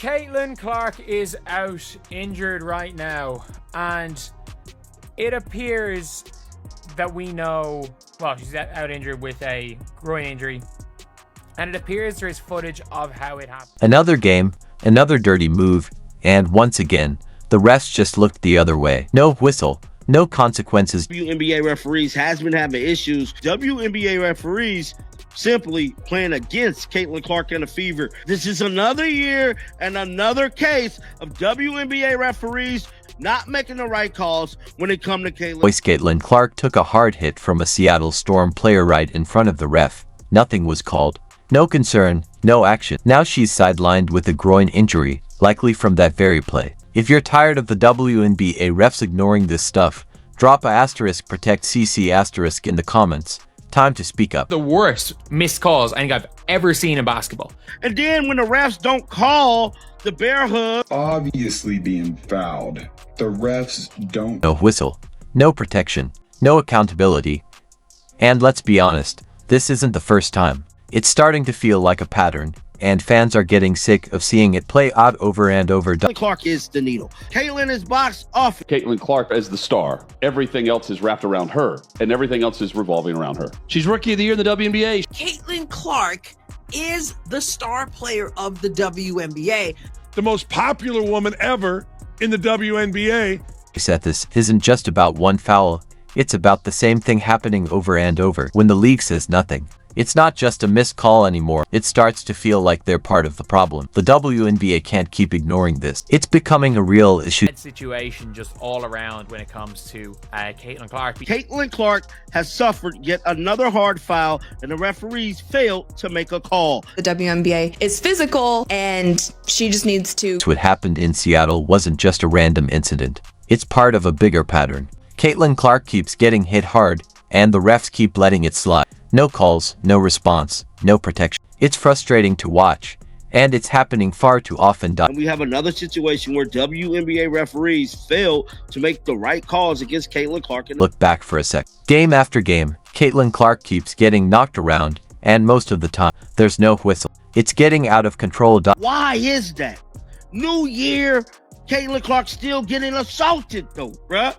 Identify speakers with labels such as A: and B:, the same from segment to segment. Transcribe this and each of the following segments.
A: Caitlin Clark is out injured right now, and it appears that we know, well, she's out injured with a groin injury, and it appears there's footage of how it happened.
B: Another game, another dirty move, and once again, the refs just looked the other way. No whistle, no consequences.
C: WNBA referees has been having issues. WNBA referees simply playing against Caitlin Clark and the Fever. This is another year and another case of WNBA referees not making the right calls when it comes to Caitlin.
B: Caitlin Clark took a hard hit from a Seattle Storm player right in front of the ref. Nothing was called. No concern, no action. Now she's sidelined with a groin injury, likely from that very play. If you're tired of the WNBA refs ignoring this stuff, drop * protect CC * in the comments. Time to speak up.
A: The worst missed calls I think I've ever seen in basketball.
C: And then when the refs don't call the bear hug,
D: obviously being fouled, the refs don't.
B: No whistle, no protection, no accountability. And let's be honest, this isn't the first time. It's starting to feel like a pattern, and fans are getting sick of seeing it play out over and over.
C: Caitlin Clark is the needle. Caitlin is boxed off.
E: Caitlin Clark as the star. Everything else is wrapped around her, and everything else is revolving around her.
F: She's Rookie of the Year in the WNBA.
G: Caitlin Clark is the star player of the WNBA.
H: The most popular woman ever in the WNBA.
B: This isn't just about one foul, it's about the same thing happening over and over. When the league says nothing, it's not just a missed call anymore. It starts to feel like they're part of the problem. The WNBA can't keep ignoring this. It's becoming a real issue.
A: Situation just all around when it comes to Caitlin Clark.
C: Caitlin Clark has suffered yet another hard foul, and the referees failed to make a call.
I: The WNBA is physical, and she just needs to.
B: What happened in Seattle wasn't just a random incident. It's part of a bigger pattern. Caitlin Clark keeps getting hit hard, and the refs keep letting it slide. No calls, no response, no protection. It's frustrating to watch, and it's happening far too often.
C: And we have another situation where WNBA referees fail to make the right calls against Caitlin Clark.
B: Look back for a sec. Game after game, Caitlin Clark keeps getting knocked around, and most of the time, there's no whistle. It's getting out of control.
C: Why is that? New year, Caitlin Clark still getting assaulted though, bruh.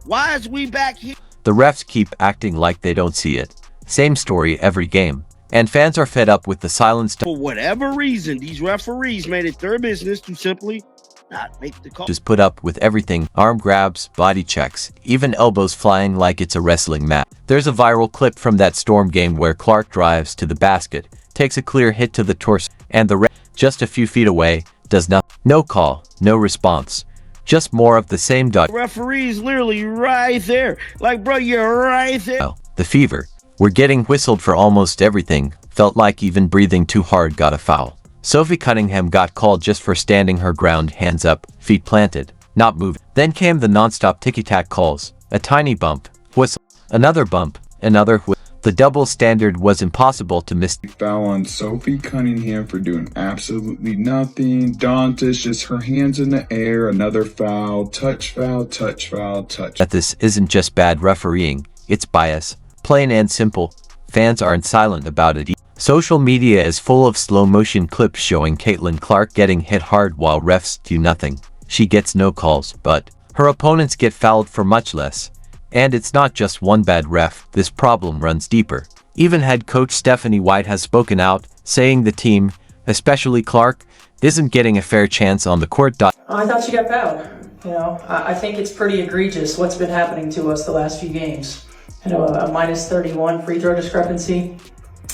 C: Why is we back here?
B: The refs keep acting like they don't see it. Same story every game. And fans are fed up with the silence.
C: For whatever reason, these referees made it their business to simply not make the call.
B: Just put up with everything. Arm grabs, body checks, even elbows flying like it's a wrestling match. There's a viral clip from that Storm game where Clark drives to the basket, takes a clear hit to the torso, and the ref, just a few feet away, does nothing. No call, no response. Just more of the same.
C: Referees literally right there. Like, bro, you're right there.
B: Well, the Fever were getting whistled for almost everything. Felt like even breathing too hard got a foul. Sophie Cunningham got called just for standing her ground, hands up, feet planted, not moving. Then came the non-stop ticky-tack calls. A tiny bump, whistle, another bump, another whistle. The double standard was impossible to miss.
D: Foul on Sophie Cunningham for doing absolutely nothing. Dantas just her hands in the air. Another foul. Touch foul, touch foul, touch.
B: That this isn't just bad refereeing, it's bias. Plain and simple. Fans aren't silent about it. Social media is full of slow-motion clips showing Caitlin Clark getting hit hard while refs do nothing. She gets no calls, but her opponents get fouled for much less. And it's not just one bad ref, this problem runs deeper. Even head coach Stephanie White has spoken out, saying the team, especially Clark, isn't getting a fair chance on the court.
J: I thought she got fouled. You know, I think it's pretty egregious what's been happening to us the last few games. You know, a minus 31 free throw discrepancy.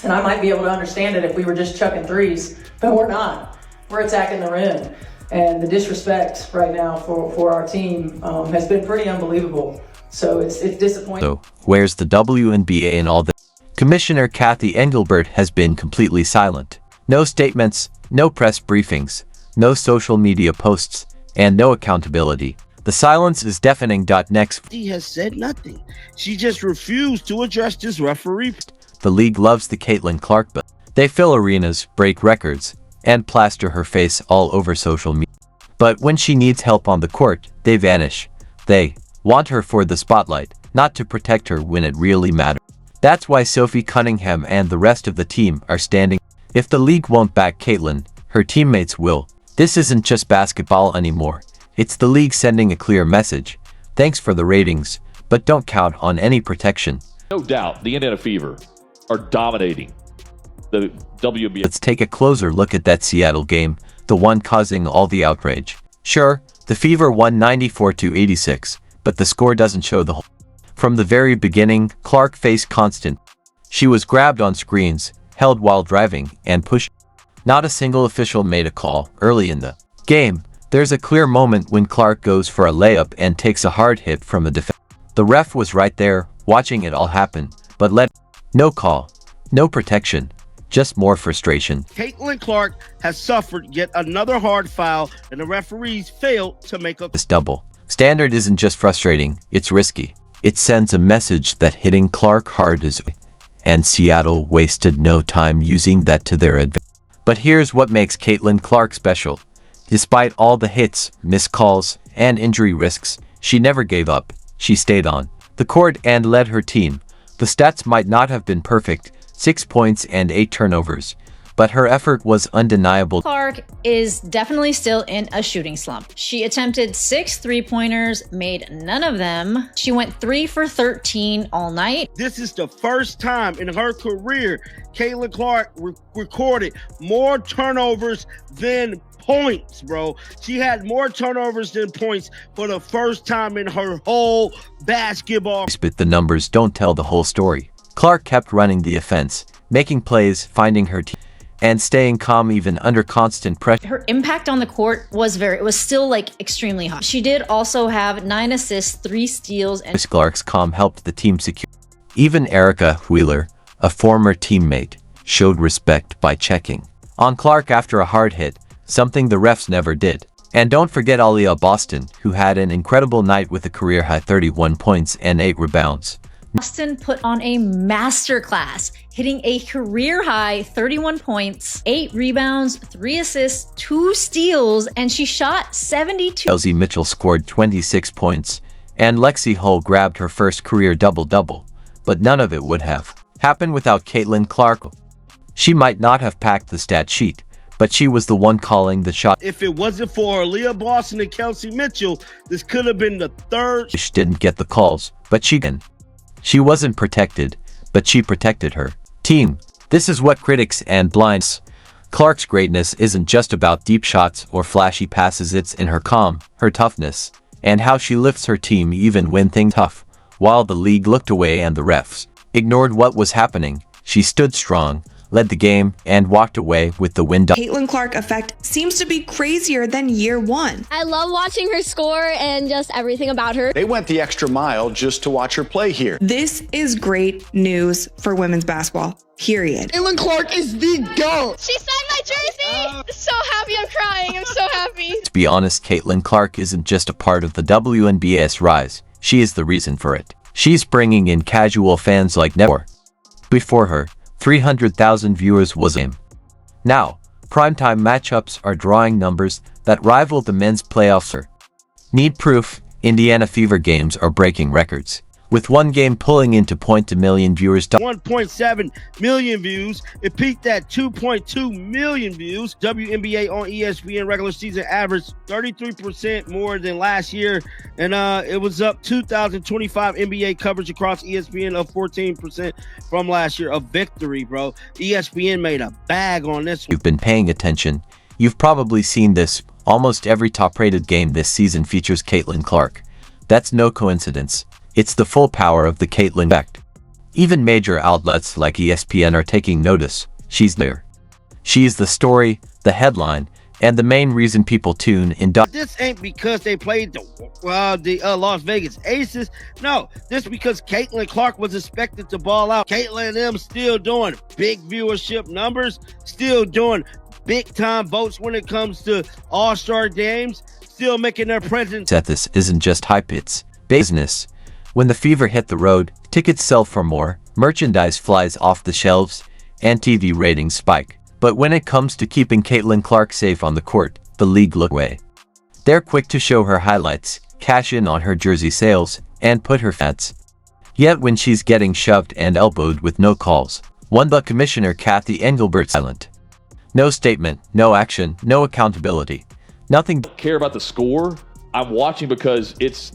J: And I might be able to understand it if we were just chucking threes, but we're not. We're attacking the rim. And the disrespect right now for our team has been pretty unbelievable. So it's disappointing.
B: So, where's the WNBA in all this? Commissioner Kathy Engelbert has been completely silent. No statements, no press briefings, no social media posts, and no accountability. The silence is deafening. Next,
C: she has said nothing. She just refused to address this referee.
B: The league loves the Caitlin Clark bill. They fill arenas, break records, and plaster her face all over social media. But when she needs help on the court, they vanish. They want her for the spotlight, not to protect her when it really matters. That's why Sophie Cunningham and the rest of the team are standing. If the league won't back Caitlin, her teammates will. This isn't just basketball anymore. It's the league sending a clear message. Thanks for the ratings, but don't count on any protection.
E: No doubt, the Indiana Fever are dominating the WNBA.
B: Let's take a closer look at that Seattle game, the one causing all the outrage. Sure, the Fever won 94-86, but the score doesn't show the whole. From the very beginning, Clark faced constant. She was grabbed on screens, held while driving, and pushed. Not a single official made a call. Early in the game, there's a clear moment when Clark goes for a layup and takes a hard hit from a defense. The ref was right there, watching it all happen, but no call, no protection, just more frustration.
C: Caitlin Clark has suffered yet another hard foul, and the referees failed to make up.
B: This double standard isn't just frustrating, it's risky. It sends a message that hitting Clark hard is, and Seattle wasted no time using that to their advantage. But here's what makes Caitlin Clark special. Despite all the hits, missed calls, and injury risks, she never gave up. She stayed on the court and led her team. The stats might not have been perfect, 6 points and 8 turnovers, but her effort was undeniable.
K: Clark is definitely still in a shooting slump. She attempted 6 3-pointers, made none of them. She went 3 for 13 all night.
C: This is the first time in her career Caitlin Clark recorded more turnovers than points, bro. She had more turnovers than points for the first time in her whole basketball.
B: But the numbers don't tell the whole story. Clark kept running the offense, making plays, finding her team, and staying calm even under constant pressure.
K: Her impact on the court was still like extremely high. She did also have 9 assists, 3 steals, and
B: Clark's calm helped the team secure. Even Erica Wheeler, a former teammate, showed respect by checking on Clark after a hard hit, something the refs never did. And don't forget Aaliyah Boston, who had an incredible night with a career-high 31 points and 8 rebounds.
K: Boston put on a masterclass, hitting a career-high 31 points, 8 rebounds, 3 assists, 2 steals, and she shot 72.
B: Elsie Mitchell scored 26 points, and Lexi Hull grabbed her first career double-double, but none of it would have happened without Caitlin Clark. She might not have packed the stat sheet, but she was the one calling the shot.
C: If it wasn't for Aaliyah Boston and Kelsey Mitchell, this could have been the third.
B: She didn't get the calls, but she did. She wasn't protected, but she protected her team. This is what critics and blinds. Clark's greatness isn't just about deep shots or flashy passes, it's in her calm, her toughness, and how she lifts her team even when things tough. While the league looked away and the refs ignored what was happening, she stood strong, led the game, and walked away with the win.
I: Caitlin Clark effect seems to be crazier than year one.
L: I love watching her score and just everything about her.
M: They went the extra mile just to watch her play here.
I: This is great news for women's basketball, period.
N: Caitlin Clark is the GOAT.
L: She signed my jersey. I'm so happy, I'm crying. I'm so happy.
B: To be honest, Caitlin Clark isn't just a part of the WNBA's rise. She is the reason for it. She's bringing in casual fans like never before her. 300,000 viewers was him. Now, primetime matchups are drawing numbers that rival the men's playoffs. Need proof? Indiana Fever games are breaking records, with one game pulling into point-to-million viewers.
C: 1.7 million views. It peaked at 2.2 million views. WNBA on ESPN regular season averaged 33% more than last year, and it was up 2025 NBA coverage across ESPN of 14% from last year. A victory, bro. ESPN made a bag on this one.
B: You've been paying attention. You've probably seen this. Almost every top-rated game this season features Caitlin Clark. That's no coincidence. It's the full power of the Caitlin effect. Even major outlets like ESPN are taking notice. She's there. She's the story, the headline, and the main reason people tune in.
C: This ain't because they played the Las Vegas Aces. No, this because Caitlin Clark was expected to ball out. Caitlin and them still doing big viewership numbers, still doing big-time votes when it comes to all-star games, still making their presence.
B: This isn't just hype, it's business. When the Fever hit the road, tickets sell for more, merchandise flies off the shelves, and TV ratings spike. But when it comes to keeping Caitlin Clark safe on the court, the league look away. They're quick to show her highlights, cash in on her jersey sales, and put her fans. Yet when she's getting shoved and elbowed with no calls, one but Commissioner Kathy Engelbert silent. No statement, no action, no accountability. Nothing.
E: Care about the score. I'm watching because it's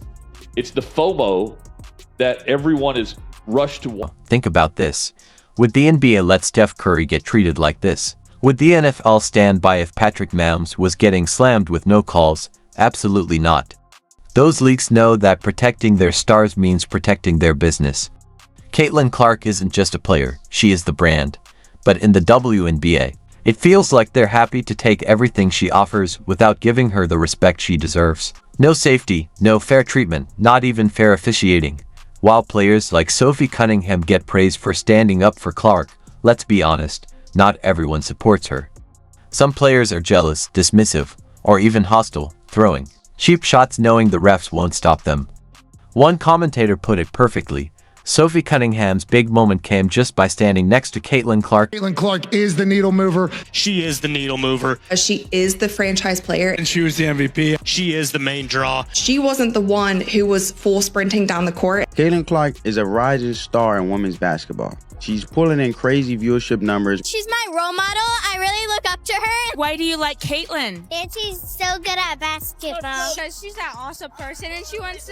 E: the FOMO that everyone is rushed to watch.
B: Think about this. Would the NBA let Steph Curry get treated like this? Would the NFL stand by if Patrick Mahomes was getting slammed with no calls? Absolutely not. Those leagues know that protecting their stars means protecting their business. Caitlin Clark isn't just a player, she is the brand. But in the WNBA, it feels like they're happy to take everything she offers without giving her the respect she deserves. No safety, no fair treatment, not even fair officiating. While players like Sophie Cunningham get praise for standing up for Clark, let's be honest, not everyone supports her. Some players are jealous, dismissive, or even hostile, throwing cheap shots knowing the refs won't stop them. One commentator put it perfectly. Sophie Cunningham's big moment came just by standing next to Caitlin Clark.
N: Caitlin Clark is the needle mover.
O: She is the needle mover.
I: She is the franchise player.
H: And she was the MVP.
O: She is the main draw.
I: She wasn't the one who was full sprinting down the court.
P: Caitlin Clark is a rising star in women's basketball. She's pulling in crazy viewership numbers.
Q: She's my role model. I really look up to her.
R: Why do you like Caitlin?
Q: And she's so good at basketball.
L: Because she's that awesome person and she has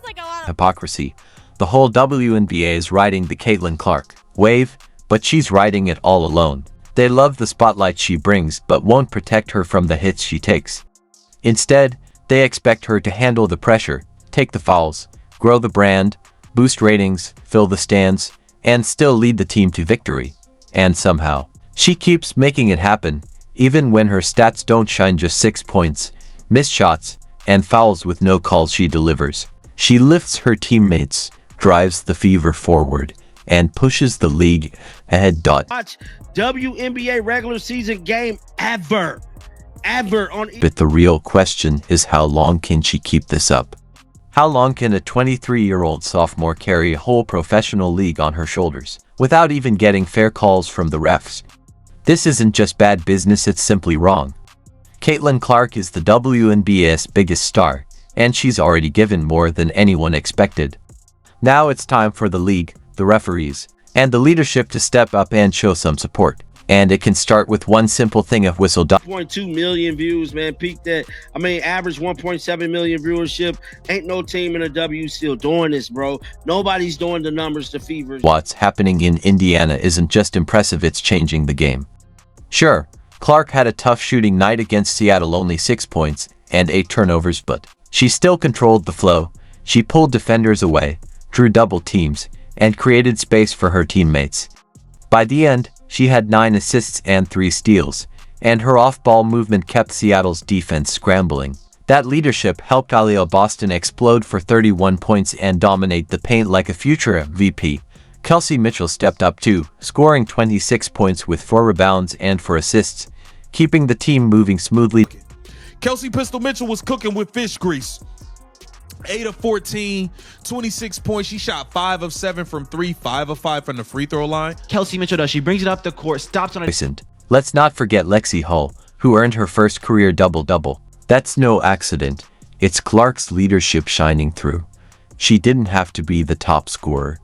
L: like a lot of
B: Hypocrisy. The whole WNBA is riding the Caitlin Clark wave, but she's riding it all alone. They love the spotlight she brings but won't protect her from the hits she takes. Instead, they expect her to handle the pressure, take the fouls, grow the brand, boost ratings, fill the stands, and still lead the team to victory. And somehow, she keeps making it happen, even when her stats don't shine. Just 6 points, missed shots, and fouls with no calls. She delivers. She lifts her teammates, drives the fever forward, and pushes the league ahead.
C: Watch WNBA regular season game ever on.
B: But the real question is, how long can she keep this up? How long can a 23-year-old sophomore carry a whole professional league on her shoulders without even getting fair calls from the refs? This isn't just bad business, it's simply wrong. Caitlin Clark is the WNBA's biggest star, and she's already given more than anyone expected. Now it's time for the league, the referees, and the leadership to step up and show some support. And it can start with one simple thing: a whistle.
C: 1.2 million views, man. Peaked at, average 1.7 million viewership. Ain't no team in the W still doing this, bro. Nobody's doing the numbers to Fever.
B: What's happening in Indiana isn't just impressive, it's changing the game. Sure, Clark had a tough shooting night against Seattle, only 6 points and 8 turnovers, but she still controlled the flow. She pulled defenders away, drew double teams, and created space for her teammates. By the end, she had 9 assists and 3 steals, and her off-ball movement kept Seattle's defense scrambling. That leadership helped Aliyah Boston explode for 31 points and dominate the paint like a future MVP. Kelsey Mitchell stepped up too, scoring 26 points with 4 rebounds and 4 assists, keeping the team moving smoothly.
H: Kelsey Pistol Mitchell was cooking with fish grease. 8 of 14, 26 points. She shot 5 of 7 from 3, 5 of 5 from the free throw line.
S: Kelsey Mitchell does. She brings it up the court, stops on it.
B: Let's not forget Lexi Hull, who earned her first career double-double. That's no accident. It's Clark's leadership shining through. She didn't have to be the top scorer.